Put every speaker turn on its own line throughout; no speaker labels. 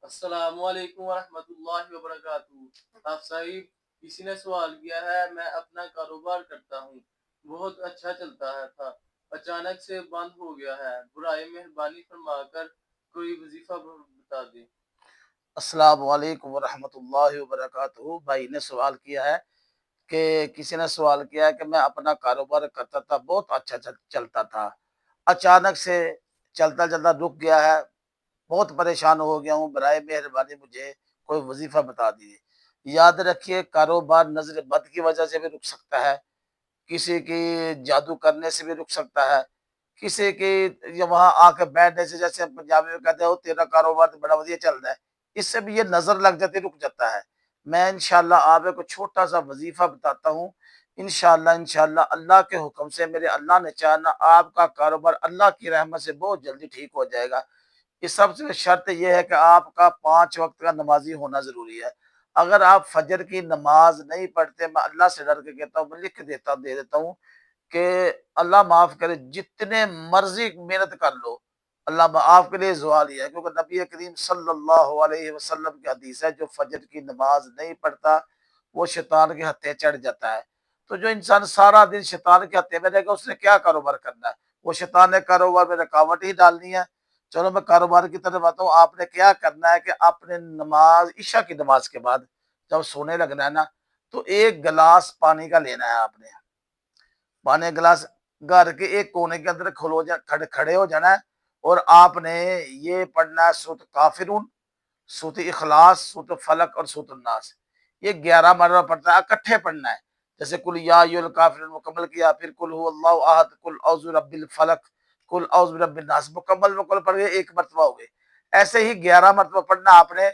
السلام علیکم ورحمۃ اللہ وبرکاتہ۔ آپ صاحب، کسی نے سوال کیا ہے، میں اپنا کاروبار کرتا ہوں، بہت اچھا چلتا ہے تھا، اچانک سے بند ہو گیا ہے، برائے مہربانی فرما کر کوئی وظیفہ بتا دیں۔
السلام علیکم ورحمۃ اللہ وبرکاتہ۔ بھائی نے سوال کیا ہے کہ کسی نے سوال کیا ہے کہ میں اپنا کاروبار کرتا تھا، بہت اچھا چلتا تھا، اچانک سے چلتا چلتا رک گیا ہے، بہت پریشان ہو گیا ہوں، برائے مہربانی مجھے کوئی وظیفہ بتا دیجیے۔ یاد رکھیے، کاروبار نظر بد کی وجہ سے بھی رک سکتا ہے، کسی کی جادو کرنے سے بھی رک سکتا ہے، کسی کی وہاں آ کے بیٹھنے سے، جیسے پنجابی میں کہتے ہو تیرا کاروبار تو بڑا وڈیا چل رہا ہے، اس سے بھی یہ نظر لگ جاتی، رک جاتا ہے۔ میں انشاءاللہ آپ کو چھوٹا سا وظیفہ بتاتا ہوں، انشاءاللہ اللہ کے حکم سے، میرے اللہ نے چاہنا، آپ کا کاروبار اللہ کی رحمت سے بہت جلدی ٹھیک ہو جائے گا۔ اس سب سے شرط یہ ہے کہ آپ کا 5 وقت کا نمازی ہونا ضروری ہے۔ اگر آپ فجر کی نماز نہیں پڑھتے، میں اللہ سے ڈر کے کہتا ہوں، میں لکھ دیتا ہوں کہ اللہ معاف کرے، جتنے مرضی محنت کر لو، اللہ آپ کے لیے زوال ہی ہے، کیونکہ نبی کریم صلی اللہ علیہ وسلم کی حدیث ہے، جو فجر کی نماز نہیں پڑھتا وہ شیطان کے ہتھے چڑھ جاتا ہے۔ تو جو انسان سارا دن شیطان کے ہتھے میں رہے گا، اس نے کیا کاروبار کرنا ہے؟ وہ شیطان نے کاروبار میں رکاوٹ ہی ڈالنی ہے۔ چلو میں کاروبار کی طرف آتا ہوں۔ آپ نے کیا کرنا ہے کہ اپنے نماز، عشاء کی نماز کے بعد جب سونے لگنا ہے نا، تو 1 گلاس پانی کا لینا ہے۔ آپ نے پانی گلاس گھر کے ایک کونے کے اندر کھڑے ہو جانا ہے، اور آپ نے یہ پڑھنا ہے سورۃ کافرون، سورۃ اخلاص، سورۃ فلق اور سورۃ الناس۔ یہ 11 مرتبہ پڑھنا ہے، اکٹھے پڑھنا ہے۔ جیسے کل یا ایھا الکافرون مکمل کیا، پھر کل هو اللہ احد، کل اعوذ برب الفلق، کل اعوذ برب الناس، مکمل پڑھ گئے، 1 مرتبہ ہو گئے۔ ایسے ہی 11 مرتبہ پڑھنا آپ نے۔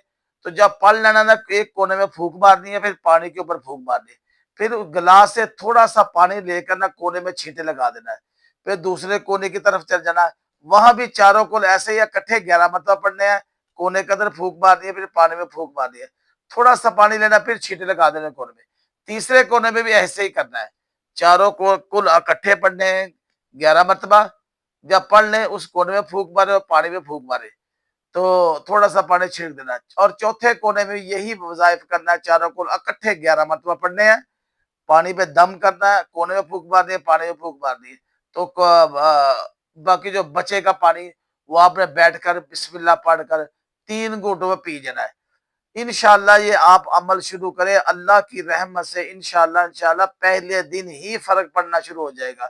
تو جب پڑھ لینا نا، ایک کونے میں پھونک مارنی ہے، پھر پانی کے اوپر پھونک مارنی ہے، پھر گلاس سے تھوڑا سا پانی لے کر نا کونے میں چھینٹے لگا دینا ہے، پھر دوسرے کونے کی طرف چل جانا ہے، وہاں بھی چاروں کول ایسے ہی اکٹھے 11 مرتبہ پڑھنے ہیں، کونے کے اندر پھونک مارنی ہے، پھر پانی میں پھونک مارنی ہے، تھوڑا سا پانی لینا، پھر چھینٹے لگا دینا کونے میں۔ تیسرے کونے میں بھی ایسے ہی کرنا ہے، چاروں کو کل اکٹھے پڑھنے ہیں 11 مرتبہ۔ جب پڑھ لیں، اس کونے میں پھونک مارے اور پانی میں پھونک مارے، تو تھوڑا سا پانی چھینک دینا ہے، اور چوتھے کونے میں یہی وظائف کرنا ہے، چاروں کو اکٹھے 11 مرتبہ پڑھنے ہیں، پانی پہ دم کرنا ہے، کونے میں پھونک مارنی ہے، پانی میں پھونک مارنی ہے۔ تو باقی جو بچے کا پانی، وہ آپ نے بیٹھ کر بسم اللہ پڑھ کر 3 گھونٹوں میں پی جانا ہے۔ انشاءاللہ یہ آپ عمل شروع کریں، اللہ کی رحمت سے انشاءاللہ پہلے دن ہی فرق پڑنا شروع ہو جائے گا۔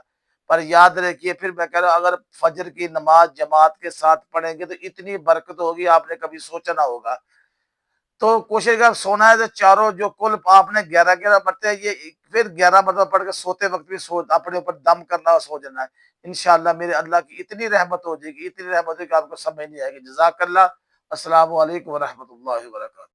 پر یاد رکھیے، پھر میں کہہ رہا ہوں، اگر فجر کی نماز جماعت کے ساتھ پڑھیں گے تو اتنی برکت ہوگی، آپ نے کبھی سوچا نہ ہوگا۔ تو کوشش کر، سونا ہے تو چاروں جو کل آپ نے 11 مرتبہ، یہ پھر 11 مرتبہ پڑھ کے سوتے وقت بھی اپنے اوپر دم کرنا اور سو جانا ہے۔ انشاءاللہ میرے اللہ کی اتنی رحمت ہو جائے گی، اتنی رحمت ہوگی کہ آپ کو سمجھ نہیں آئے گی۔ جزاک اللہ۔ السلام علیکم ورحمۃ اللہ وبرکاتہ۔